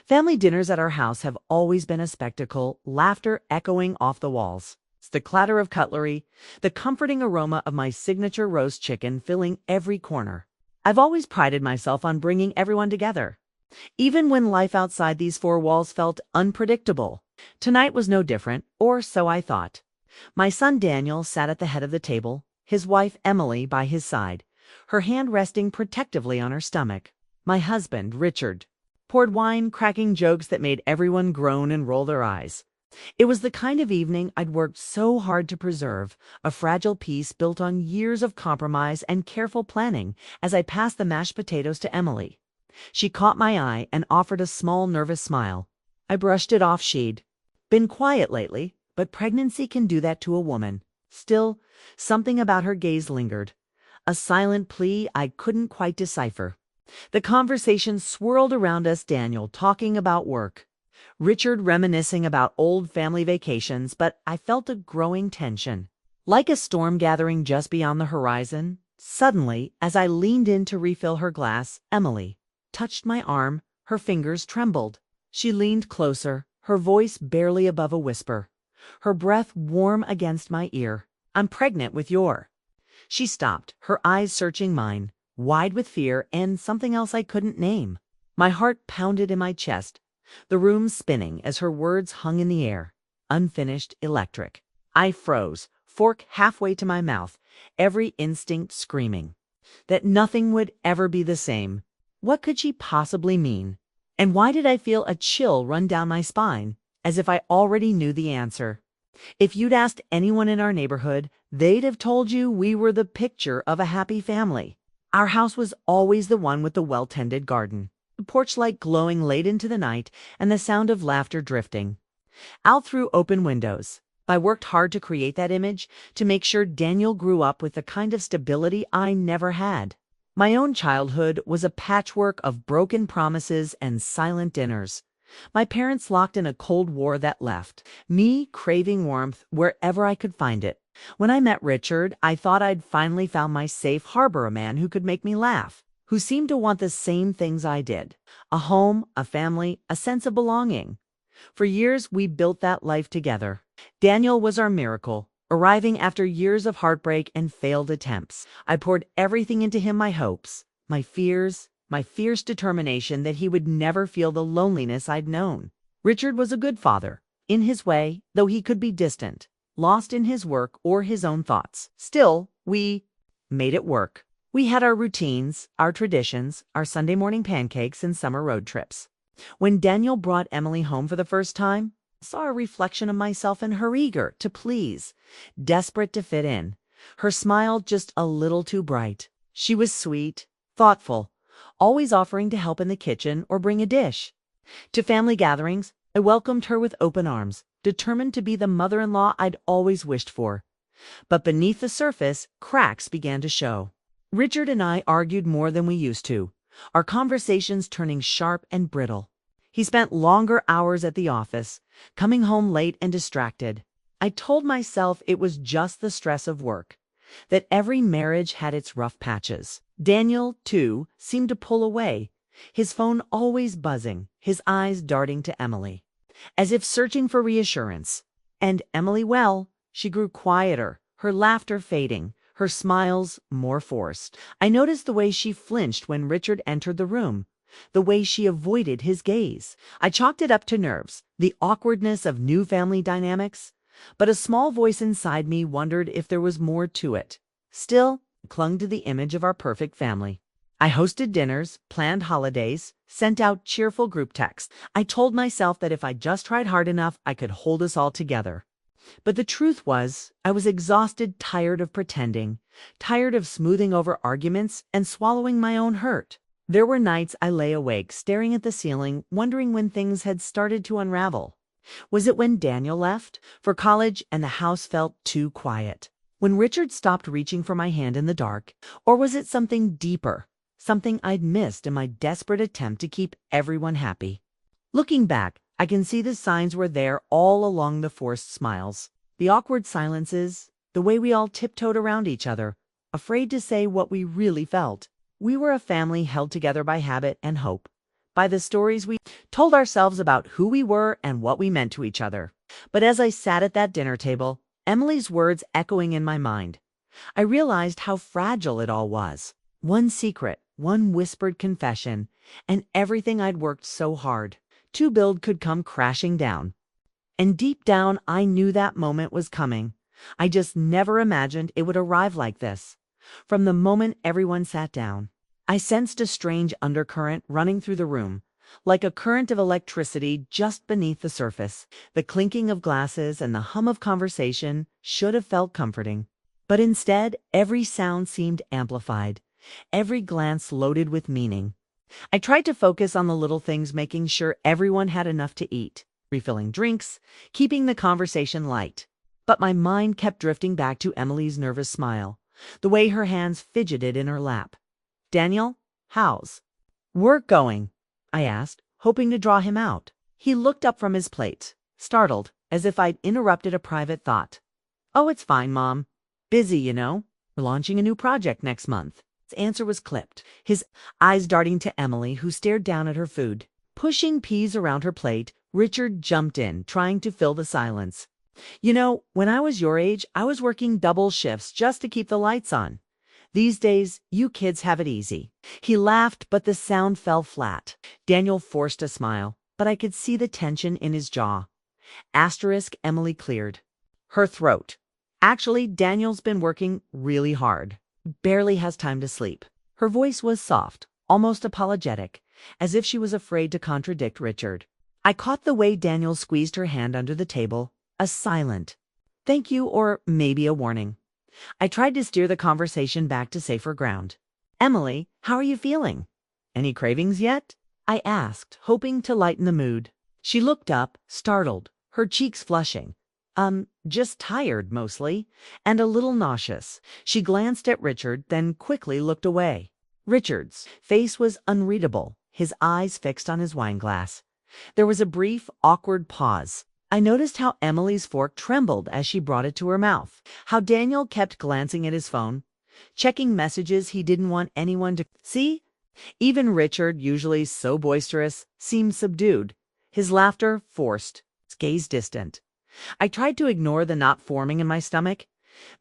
Family dinners at our house have always been a spectacle, laughter echoing off the walls. It's the clatter of cutlery, the comforting aroma of my signature roast chicken filling every corner. I've always prided myself on bringing everyone together, even when life outside these four walls felt unpredictable. Tonight was no different, or so I thought. My son Daniel sat at the head of the table, his wife Emily by his side, her hand resting protectively on her stomach. My husband, Richard, poured wine, cracking jokes that made everyone groan and roll their eyes. It was the kind of evening I'd worked so hard to preserve, a fragile piece built on years of compromise and careful planning. As I passed the mashed potatoes to Emily, she caught my eye and offered a small, nervous smile. I brushed it off. She'd been quiet lately, but pregnancy can do that to a woman. Still, something about her gaze lingered, a silent plea I couldn't quite decipher. The conversation swirled around us, Daniel talking about work, Richard reminiscing about old family vacations, but I felt a growing tension, like a storm gathering just beyond the horizon. Suddenly, as I leaned in to refill her glass, Emily touched my arm. Her fingers trembled. She leaned closer, her voice barely above a whisper, her breath warm against my ear. "I'm pregnant with your—" She stopped, her eyes searching mine, wide with fear and something else I couldn't name. My heart pounded in my chest, the room spinning as her words hung in the air, unfinished, electric. I froze, fork halfway to my mouth, every instinct screaming that nothing would ever be the same. What could she possibly mean? And why did I feel a chill run down my spine, as if I already knew the answer? If you'd asked anyone in our neighborhood, they'd have told you we were the picture of a happy family. Our house was always the one with the well-tended garden, the porch light glowing late into the night, and the sound of laughter drifting out through open windows. I worked hard to create that image, to make sure Daniel grew up with the kind of stability I never had. My own childhood was a patchwork of broken promises and silent dinners. My parents locked in a Cold War that left me craving warmth wherever I could find it. When I met Richard, I thought I'd finally found my safe harbor, a man who could make me laugh, who seemed to want the same things I did: a home, a family, a sense of belonging. For years, we built that life together. Daniel was our miracle, arriving after years of heartbreak and failed attempts. I poured everything into him, my hopes, my fears, my fierce determination that he would never feel the loneliness I'd known. Richard was a good father, in his way, though he could be distant, lost in his work or his own thoughts. Still, we made it work. We had our routines, our traditions, our Sunday morning pancakes and summer road trips. When Daniel brought Emily home for the first time, I saw a reflection of myself in her, eager to please, desperate to fit in, her smile just a little too bright. She was sweet, thoughtful, always offering to help in the kitchen or bring a dish. To family gatherings, I welcomed her with open arms, determined to be the mother-in-law I'd always wished for. But beneath the surface, cracks began to show. Richard and I argued more than we used to, our conversations turning sharp and brittle. He spent longer hours at the office, coming home late and distracted. I told myself it was just the stress of work, that every marriage had its rough patches. Daniel, too, seemed to pull away, his phone always buzzing, his eyes darting to Emily, as if searching for reassurance. And Emily, well, she grew quieter, her laughter fading, her smiles more forced. I noticed the way she flinched when Richard entered the room, the way she avoided his gaze. I chalked it up to nerves, the awkwardness of new family dynamics, but a small voice inside me wondered if there was more to it. Still, I clung to the image of our perfect family. I hosted dinners, planned holidays, sent out cheerful group texts. I told myself that if I just tried hard enough, I could hold us all together. But the truth was, I was exhausted, tired of pretending, tired of smoothing over arguments and swallowing my own hurt. There were nights I lay awake, staring at the ceiling, wondering when things had started to unravel. Was it when Daniel left for college and the house felt too quiet? When Richard stopped reaching for my hand in the dark? Or was it something deeper, something I'd missed in my desperate attempt to keep everyone happy? Looking back, I can see the signs were there all along: the forced smiles, the awkward silences, the way we all tiptoed around each other, afraid to say what we really felt. We were a family held together by habit and hope, by the stories we told ourselves about who we were and what we meant to each other. But as I sat at that dinner table, Emily's words echoing in my mind, I realized how fragile it all was. One secret, one whispered confession, and everything I'd worked so hard to build could come crashing down. And deep down, I knew that moment was coming. I just never imagined it would arrive like this. From the moment everyone sat down, I sensed a strange undercurrent running through the room, like a current of electricity just beneath the surface. The clinking of glasses and the hum of conversation should have felt comforting. But instead, every sound seemed amplified, every glance loaded with meaning. I tried to focus on the little things, making sure everyone had enough to eat, refilling drinks, keeping the conversation light. But my mind kept drifting back to Emily's nervous smile, the way her hands fidgeted in her lap. "Daniel, how's work going?" I asked, hoping to draw him out. He looked up from his plate, startled, as if I'd interrupted a private thought. "Oh, it's fine, Mom. Busy, you know. We're launching a new project next month." His answer was clipped, his eyes darting to Emily, who stared down at her food. Pushing peas around her plate, Richard jumped in, trying to fill the silence. "You know, when I was your age, I was working double shifts just to keep the lights on. These days, you kids have it easy." He laughed, but the sound fell flat. Daniel forced a smile, but I could see the tension in his jaw. Emily cleared her throat. "Actually, Daniel's been working really hard. Barely has time to sleep." Her voice was soft, almost apologetic, as if she was afraid to contradict Richard. I caught the way Daniel squeezed her hand under the table, a silent thank you, or maybe a warning. I tried to steer the conversation back to safer ground. "Emily, how are you feeling? Any cravings yet?" I asked, hoping to lighten the mood. She looked up, startled, her cheeks flushing. Just tired, mostly, and a little nauseous." She glanced at Richard, then quickly looked away. Richard's face was unreadable, his eyes fixed on his wineglass. There was a brief, awkward pause. I noticed how Emily's fork trembled as she brought it to her mouth, how Daniel kept glancing at his phone, checking messages he didn't want anyone to see. Even Richard, usually so boisterous, seemed subdued, his laughter forced, his gaze distant. I tried to ignore the knot forming in my stomach.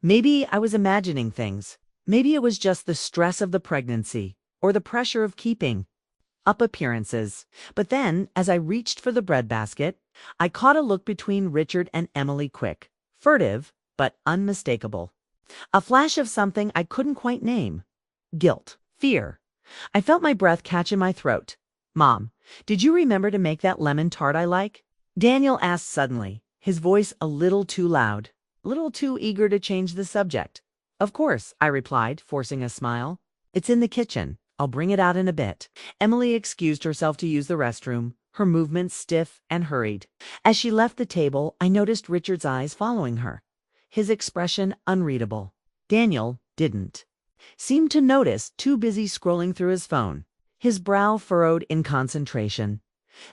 Maybe I was imagining things. Maybe it was just the stress of the pregnancy, or the pressure of keeping up appearances. But then, as I reached for the breadbasket, I caught a look between Richard and Emily, quick, furtive, but unmistakable. A flash of something I couldn't quite name. Guilt. Fear. I felt my breath catch in my throat. "Mom, did you remember to make that lemon tart I like?" Daniel asked suddenly, his voice a little too loud, a little too eager to change the subject. "Of course," I replied, forcing a smile. "It's in the kitchen. I'll bring it out in a bit." Emily excused herself to use the restroom, her movements stiff and hurried. As she left the table, I noticed Richard's eyes following her, his expression unreadable. Daniel didn't seem to notice, too busy scrolling through his phone, his brow furrowed in concentration.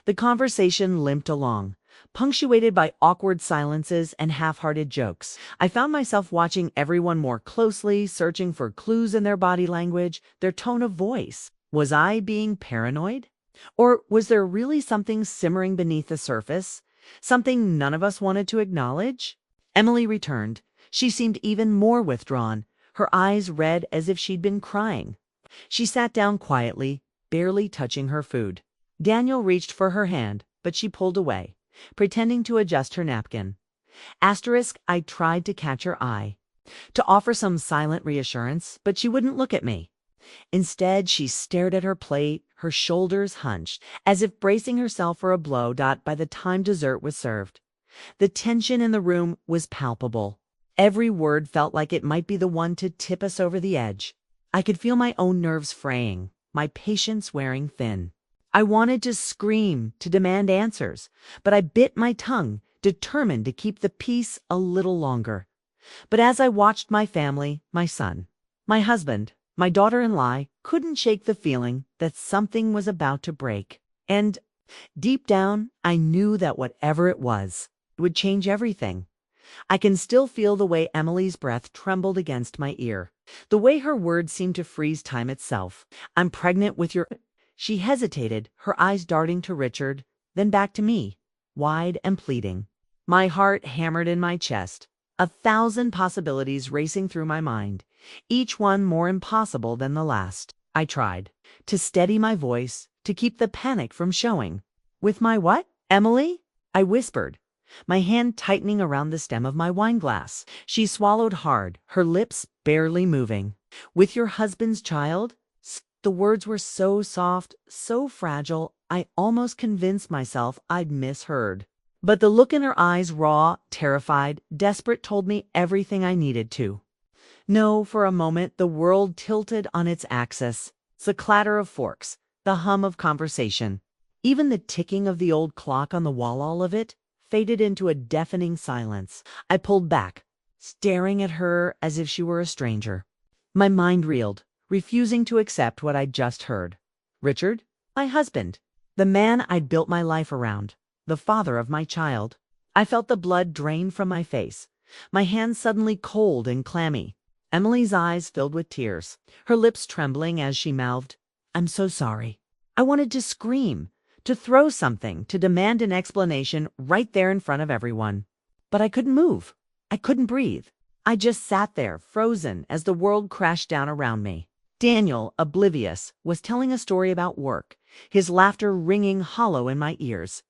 The conversation limped along, punctuated by awkward silences and half-hearted jokes. I found myself watching everyone more closely, searching for clues in their body language, their tone of voice. Was I being paranoid? Or was there really something simmering beneath the surface? Something none of us wanted to acknowledge? Emily returned. She seemed even more withdrawn, her eyes red as if she'd been crying. She sat down quietly, barely touching her food. Daniel reached for her hand, but she pulled away, pretending to adjust her napkin. I tried to catch her eye, to offer some silent reassurance, but she wouldn't look at me. Instead, she stared at her plate, her shoulders hunched, as if bracing herself for a blow. By the time dessert was served, the tension in the room was palpable. Every word felt like it might be the one to tip us over the edge. I could feel my own nerves fraying, my patience wearing thin. I wanted to scream, to demand answers, but I bit my tongue, determined to keep the peace a little longer. But as I watched my family, my son, my husband, my daughter-in-law, couldn't shake the feeling that something was about to break. And deep down, I knew that whatever it was, it would change everything. I can still feel the way Emily's breath trembled against my ear, the way her words seemed to freeze time itself. "I'm pregnant with your..." She hesitated, her eyes darting to Richard, then back to me, wide and pleading. My heart hammered in my chest, 1,000 possibilities racing through my mind, each one more impossible than the last. I tried to steady my voice, to keep the panic from showing. With my what, Emily? I whispered, my hand tightening around the stem of my wine glass. She swallowed hard, her lips barely moving. With your husband's child? The words were so soft, so fragile, I almost convinced myself I'd misheard. But the look in her eyes, raw, terrified, desperate, told me everything I needed to. No, for a moment the world tilted on its axis. The clatter of forks, the hum of conversation, even the ticking of the old clock on the wall, all of it faded into a deafening silence. I pulled back, staring at her as if she were a stranger. My mind reeled, refusing to accept what I'd just heard. Richard, my husband, the man I'd built my life around, the father of my child. I felt the blood drain from my face, my hands suddenly cold and clammy. Emily's eyes filled with tears, her lips trembling as she mouthed, "I'm so sorry." I wanted to scream, to throw something, to demand an explanation right there in front of everyone. But I couldn't move. I couldn't breathe. I just sat there, frozen, as the world crashed down around me. Daniel, oblivious, was telling a story about work, his laughter ringing hollow in my ears.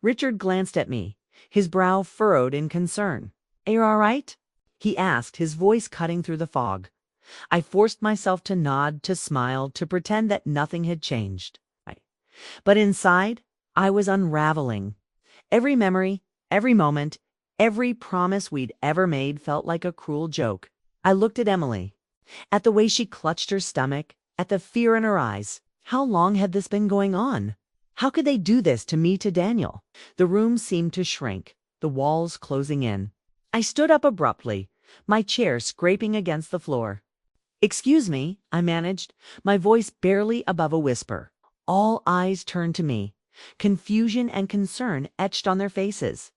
Richard glanced at me, his brow furrowed in concern. "Are you all right?" he asked, his voice cutting through the fog. I forced myself to nod, to smile, to pretend that nothing had changed. But inside, I was unraveling. Every memory, every moment, every promise we'd ever made felt like a cruel joke. I looked at Emily, at the way she clutched her stomach, at the fear in her eyes. How long had this been going on? How could they do this to me, to Daniel? The room seemed to shrink, the walls closing in. I stood up abruptly, my chair scraping against the floor. "Excuse me," I managed, my voice barely above a whisper. All eyes turned to me, confusion and concern etched on their faces.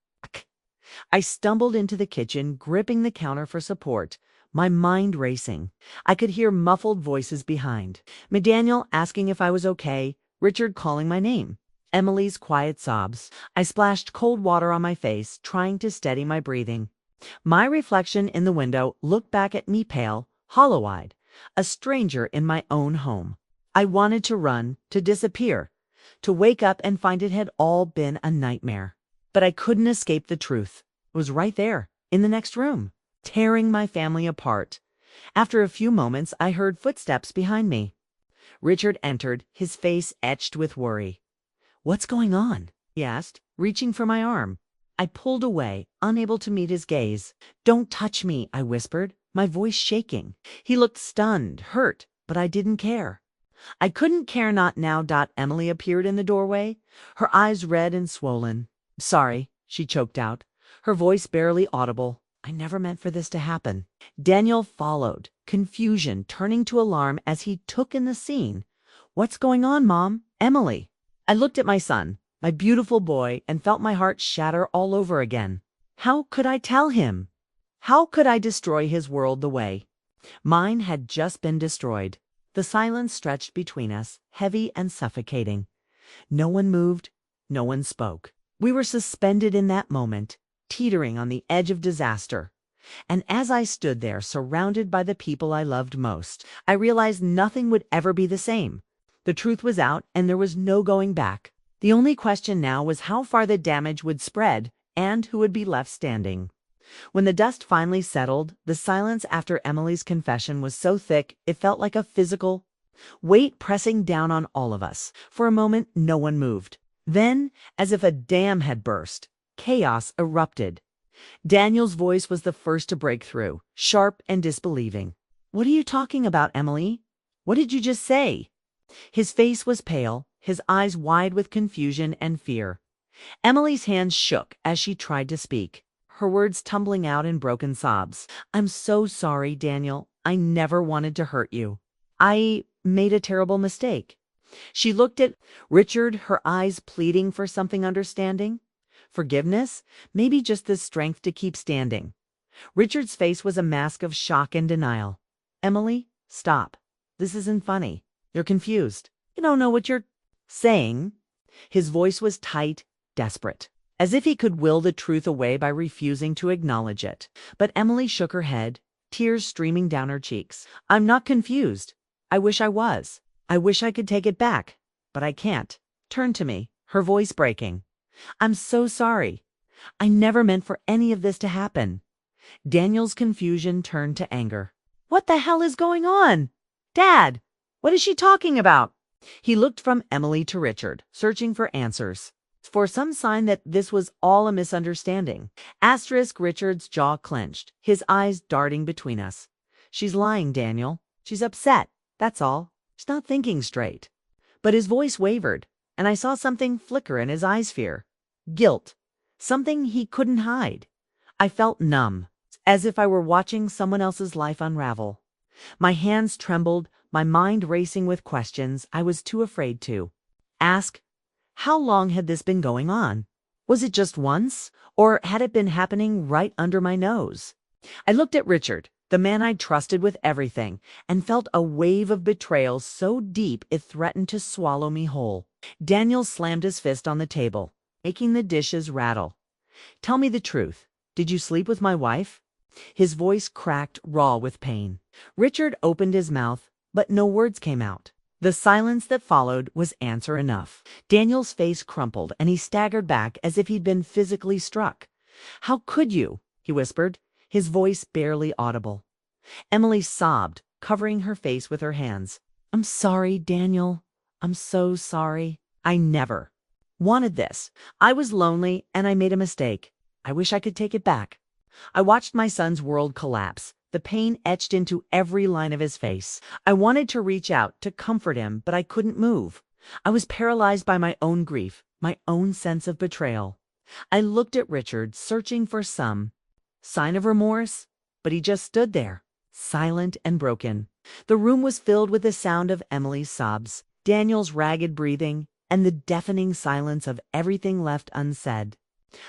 I stumbled into the kitchen, gripping the counter for support, my mind racing. I could hear muffled voices behind. Daniel asking if I was okay, Richard calling my name, Emily's quiet sobs. I splashed cold water on my face, trying to steady my breathing. My reflection in the window looked back at me, pale, hollow-eyed, a stranger in my own home. I wanted to run, to disappear, to wake up and find it had all been a nightmare. But I couldn't escape the truth. It was right there, in the next room, tearing my family apart. After a few moments, I heard footsteps behind me. Richard entered, his face etched with worry. "What's going on?" he asked, reaching for my arm. I pulled away, unable to meet his gaze. "Don't touch me," I whispered, my voice shaking. He looked stunned, hurt, but I didn't care. I couldn't care not now. Emily appeared in the doorway, her eyes red and swollen. "Sorry," she choked out, her voice barely audible. "I never meant for this to happen." Daniel followed, confusion turning to alarm as he took in the scene. "What's going on, Mom? Emily?" I looked at my son, my beautiful boy, and felt my heart shatter all over again. How could I tell him? How could I destroy his world the way mine had just been destroyed? The silence stretched between us, heavy and suffocating. No one moved, no one spoke. We were suspended in that moment, teetering on the edge of disaster. And as I stood there, surrounded by the people I loved most, I realized nothing would ever be the same. The truth was out, and there was no going back. The only question now was how far the damage would spread and who would be left standing. When the dust finally settled, the silence after Emily's confession was so thick it felt like a physical weight pressing down on all of us. For a moment, no one moved. Then, as if a dam had burst, chaos erupted. Daniel's voice was the first to break through, sharp and disbelieving. "What are you talking about, Emily? What did you just say?" His face was pale, his eyes wide with confusion and fear. Emily's hands shook as she tried to speak, her words tumbling out in broken sobs. "I'm so sorry, Daniel. I never wanted to hurt you. I made a terrible mistake." She looked at Richard, her eyes pleading for something understanding. Forgiveness? Maybe just the strength to keep standing. Richard's face was a mask of shock and denial. "Emily, stop. This isn't funny. You're confused. You don't know what you're saying, his voice was tight, desperate, as if he could will the truth away by refusing to acknowledge it. But Emily shook her head, tears streaming down her cheeks. I'm not confused. I wish I was. I wish I could take it back, but I can't. Turn to me, her voice breaking. I'm so sorry. I never meant for any of this to happen. Daniel's confusion turned to anger. What the hell is going on? Dad, what is she talking about? He looked from Emily to Richard, searching for answers, for some sign that this was all a misunderstanding. Richard's jaw clenched, his eyes darting between us. She's lying, Daniel. She's upset, that's all. She's not thinking straight. But his voice wavered, and I saw something flicker in his eyes. Fear. Guilt. Something he couldn't hide. I felt numb, as if I were watching someone else's life unravel. My hands trembled, my mind racing with questions I was too afraid to ask. How long had this been going on? Was it just once, or had it been happening right under my nose? I looked at Richard, the man I'd trusted with everything, and felt a wave of betrayal so deep it threatened to swallow me whole. Daniel slammed his fist on the table, making the dishes rattle. Tell me the truth. Did you sleep with my wife? His voice cracked, raw with pain. Richard opened his mouth, but no words came out. The silence that followed was answer enough. Daniel's face crumpled, and he staggered back as if he'd been physically struck. How could you? He whispered, his voice barely audible. Emily sobbed, covering her face with her hands. I'm sorry, Daniel. I'm so sorry. I never wanted this. I was lonely, and I made a mistake. I wish I could take it back. I watched my son's world collapse, the pain etched into every line of his face. I wanted to reach out, to comfort him, but I couldn't move. I was paralyzed by my own grief, my own sense of betrayal. I looked at Richard, searching for some sign of remorse, but he just stood there, silent and broken. The room was filled with the sound of Emily's sobs, Daniel's ragged breathing, and the deafening silence of everything left unsaid.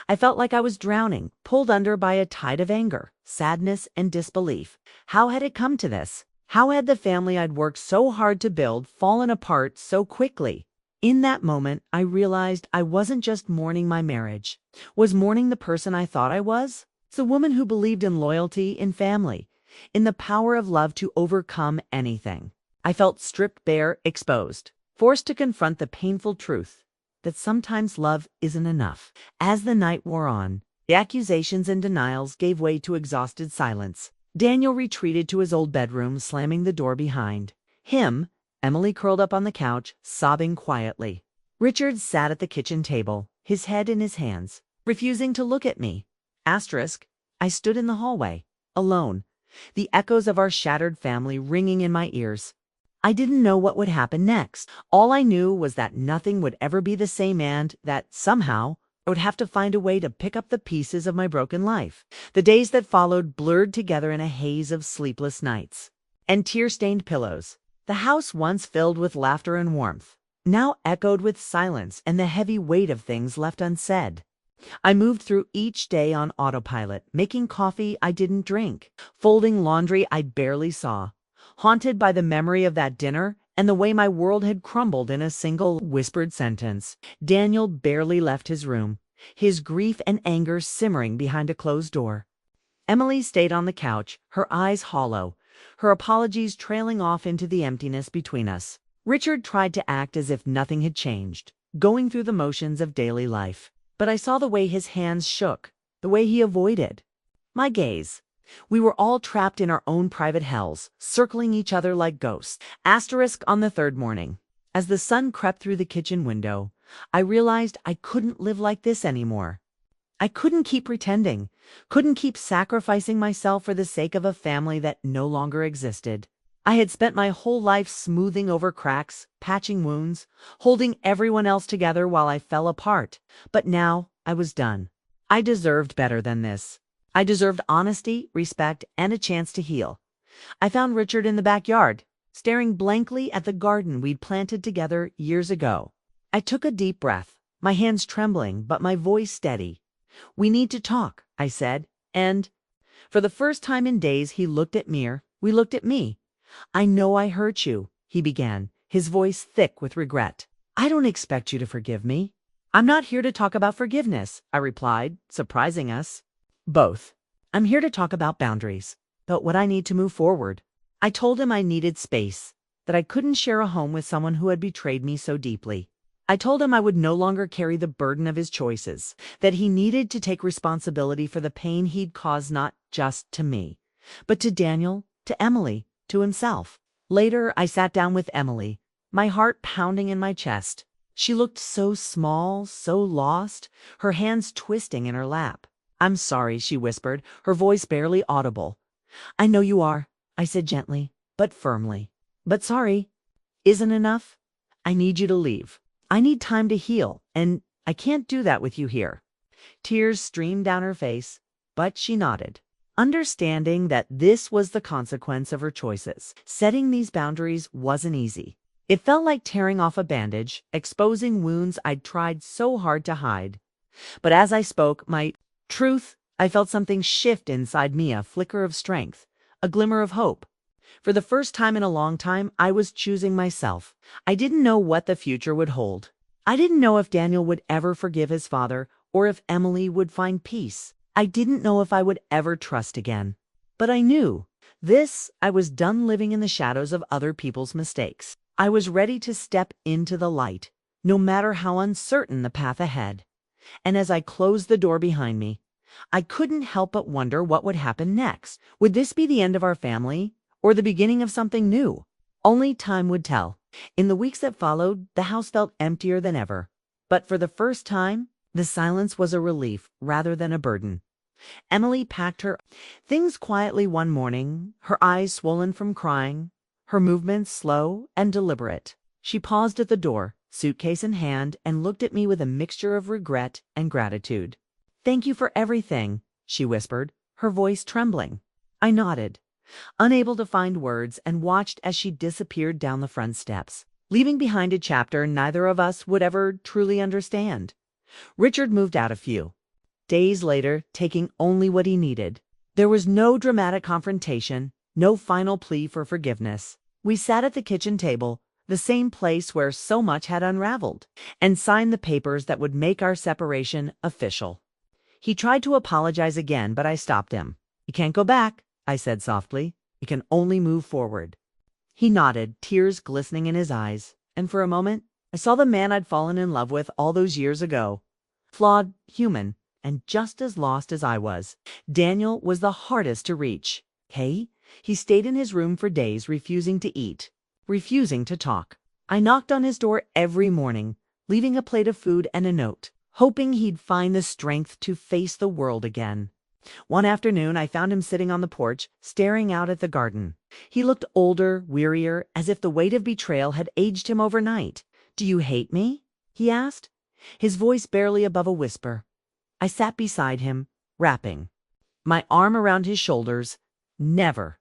I felt like I was drowning, pulled under by a tide of anger, sadness, and disbelief. How had it come to this? How had the family I'd worked so hard to build fallen apart so quickly? In that moment, I realized I wasn't just mourning my marriage, was mourning the person I thought I was. It's the woman who believed in loyalty, in family, in the power of love to overcome anything. I felt stripped bare, exposed, forced to confront the painful truth that sometimes love isn't enough. As the night wore on, the accusations and denials gave way to exhausted silence. Daniel retreated to his old bedroom, slamming the door behind him. Emily curled up on the couch, sobbing quietly. Richard sat at the kitchen table, his head in his hands, refusing to look at me. I stood in the hallway, alone, the echoes of our shattered family ringing in my ears. I didn't know what would happen next. All I knew was that nothing would ever be the same and that, somehow, I would have to find a way to pick up the pieces of my broken life. The days that followed blurred together in a haze of sleepless nights and tear-stained pillows. The house once filled with laughter and warmth, now echoed with silence and the heavy weight of things left unsaid. I moved through each day on autopilot, making coffee I didn't drink, folding laundry I barely saw, haunted by the memory of that dinner and the way my world had crumbled in a single whispered sentence. Daniel barely left his room, his grief and anger simmering behind a closed door. Emily stayed on the couch, her eyes hollow, her apologies trailing off into the emptiness between us. Richard tried to act as if nothing had changed, going through the motions of daily life. But I saw the way his hands shook, the way he avoided my gaze. We were all trapped in our own private hells, circling each other like ghosts. On the third morning, as the sun crept through the kitchen window, I realized I couldn't live like this anymore. I couldn't keep pretending, couldn't keep sacrificing myself for the sake of a family that no longer existed. I had spent my whole life smoothing over cracks, patching wounds, holding everyone else together while I fell apart. But now I was done. I deserved better than this. I deserved honesty, respect, and a chance to heal. I found Richard in the backyard, staring blankly at the garden we'd planted together years ago. I took a deep breath, my hands trembling, but my voice steady. We need to talk, I said, and for the first time in days he looked at me. We looked at me. I know I hurt you, he began, his voice thick with regret. I don't expect you to forgive me. I'm not here to talk about forgiveness, I replied, surprising us both. I'm here to talk about boundaries, about what I need to move forward. I told him I needed space, that I couldn't share a home with someone who had betrayed me so deeply. I told him I would no longer carry the burden of his choices, that he needed to take responsibility for the pain he'd caused not just to me, but to Daniel, to Emily, to himself. Later, I sat down with Emily, my heart pounding in my chest. She looked so small, so lost, her hands twisting in her lap. I'm sorry, she whispered, her voice barely audible. I know you are, I said gently, but firmly. But sorry isn't enough. I need you to leave. I need time to heal, and I can't do that with you here. Tears streamed down her face, but she nodded, understanding that this was the consequence of her choices. Setting these boundaries wasn't easy. It felt like tearing off a bandage, exposing wounds I'd tried so hard to hide. But as I spoke my truth, I felt something shift inside me, a flicker of strength, a glimmer of hope. For the first time in a long time, I was choosing myself. I didn't know what the future would hold. I didn't know if Daniel would ever forgive his father or if Emily would find peace. I didn't know if I would ever trust again. But I knew I was done living in the shadows of other people's mistakes. I was ready to step into the light, no matter how uncertain the path ahead. And as I closed the door behind me, I couldn't help but wonder what would happen next. Would this be the end of our family, or the beginning of something new? Only time would tell. In the weeks that followed, the house felt emptier than ever. But for the first time, the silence was a relief rather than a burden. Emily packed her things quietly one morning, her eyes swollen from crying, her movements slow and deliberate. She paused at the door, suitcase in hand, and looked at me with a mixture of regret and gratitude. "Thank you for everything," she whispered, her voice trembling. I nodded, unable to find words, and watched as she disappeared down the front steps, leaving behind a chapter neither of us would ever truly understand. Richard moved out a few days later, taking only what he needed. There was no dramatic confrontation, no final plea for forgiveness. We sat at the kitchen table, the same place where so much had unraveled, and signed the papers that would make our separation official. He tried to apologize again, but I stopped him. "You can't go back," I said softly. "You can only move forward." He nodded, tears glistening in his eyes, and for a moment, I saw the man I'd fallen in love with all those years ago. Flawed, human, and just as lost as I was. Daniel was the hardest to reach. He stayed in his room for days, refusing to eat, refusing to talk. I knocked on his door every morning, leaving a plate of food and a note, hoping he'd find the strength to face the world again. One afternoon, I found him sitting on the porch, staring out at the garden. He looked older, wearier, as if the weight of betrayal had aged him overnight. "Do you hate me?" he asked, his voice barely above a whisper. I sat beside him, wrapping my arm around his shoulders. "Never.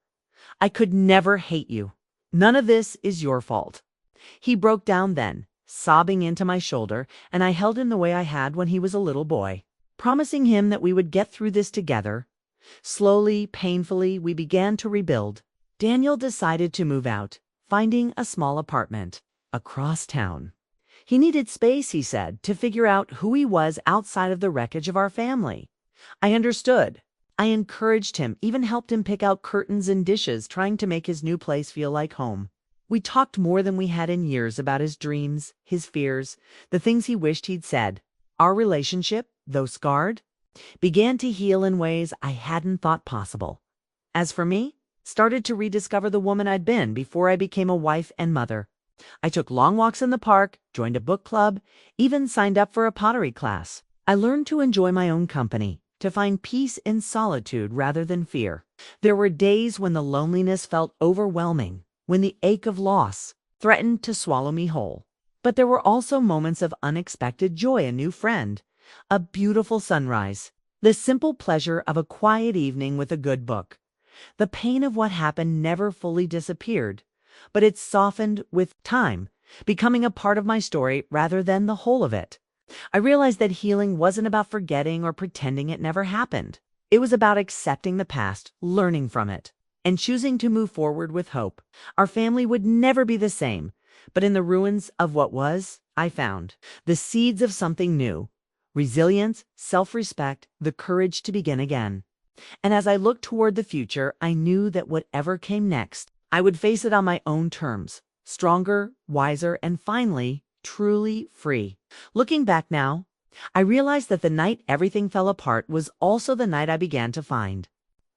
I could never hate you. None of this is your fault." He broke down then, sobbing into my shoulder, and I held him the way I had when he was a little boy, promising him that we would get through this together. Slowly, painfully, we began to rebuild. Daniel decided to move out, finding a small apartment across town. He needed space, he said, to figure out who he was outside of the wreckage of our family. I understood. I encouraged him, even helped him pick out curtains and dishes, trying to make his new place feel like home. We talked more than we had in years about his dreams, his fears, the things he wished he'd said. Our relationship, though scarred, began to heal in ways I hadn't thought possible. As for me, started to rediscover the woman I'd been before I became a wife and mother. I took long walks in the park, joined a book club, even signed up for a pottery class. I learned to enjoy my own company, to find peace in solitude rather than fear. There were days when the loneliness felt overwhelming, when the ache of loss threatened to swallow me whole. But there were also moments of unexpected joy: a new friend, a beautiful sunrise, the simple pleasure of a quiet evening with a good book. The pain of what happened never fully disappeared, but it softened with time, becoming a part of my story rather than the whole of it. I realized that healing wasn't about forgetting or pretending it never happened. It was about accepting the past, learning from it, and choosing to move forward with hope. Our family would never be the same, But in the ruins of what was, I found the seeds of something new: resilience, self-respect, the courage to begin again. And as I looked toward the future, I knew that whatever came next, I would face it on my own terms, stronger, wiser, and finally, truly free. Looking back now, I realized that the night everything fell apart was also the night I began to find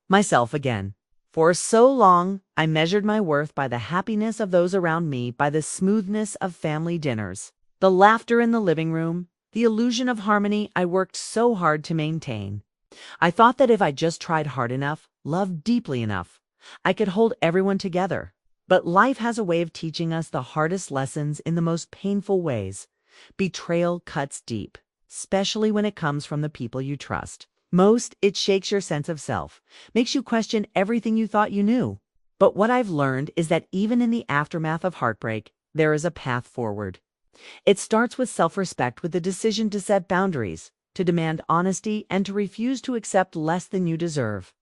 myself again. For so long, I measured my worth by the happiness of those around me, by the smoothness of family dinners, the laughter in the living room, the illusion of harmony I worked so hard to maintain. I thought that if I just tried hard enough, loved deeply enough, I could hold everyone together. But life has a way of teaching us the hardest lessons in the most painful ways. Betrayal cuts deep, especially when it comes from the people you trust. Most, it shakes your sense of self, makes you question everything you thought you knew. But what I've learned is that even in the aftermath of heartbreak, there is a path forward. It starts with self-respect, with the decision to set boundaries, to demand honesty, and to refuse to accept less than you deserve.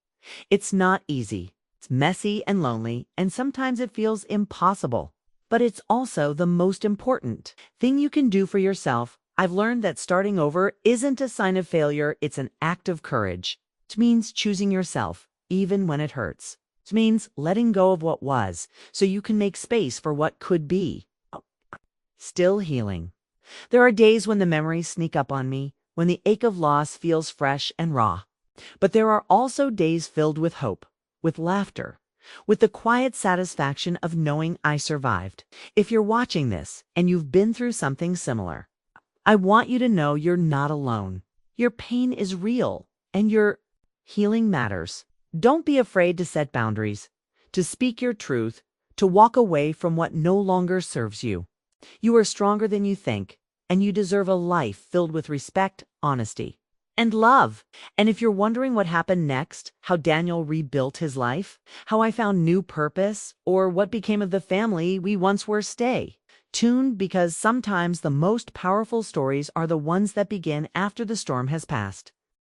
It's not easy. It's messy and lonely, and sometimes it feels impossible. But it's also the most important thing you can do for yourself. I've learned that starting over isn't a sign of failure, it's an act of courage. It means choosing yourself, even when it hurts. It means letting go of what was, so you can make space for what could be. Still healing. There are days when the memories sneak up on me, when the ache of loss feels fresh and raw. But there are also days filled with hope, with laughter, with the quiet satisfaction of knowing I survived. If you're watching this and you've been through something similar, I want you to know you're not alone. Your pain is real, and your healing matters. Don't be afraid to set boundaries, to speak your truth, to walk away from what no longer serves you. You are stronger than you think, and you deserve a life filled with respect, honesty, and love. And if you're wondering what happened next, how Daniel rebuilt his life, how I found new purpose, or what became of the family we once were, stay tuned, because sometimes the most powerful stories are the ones that begin after the storm has passed.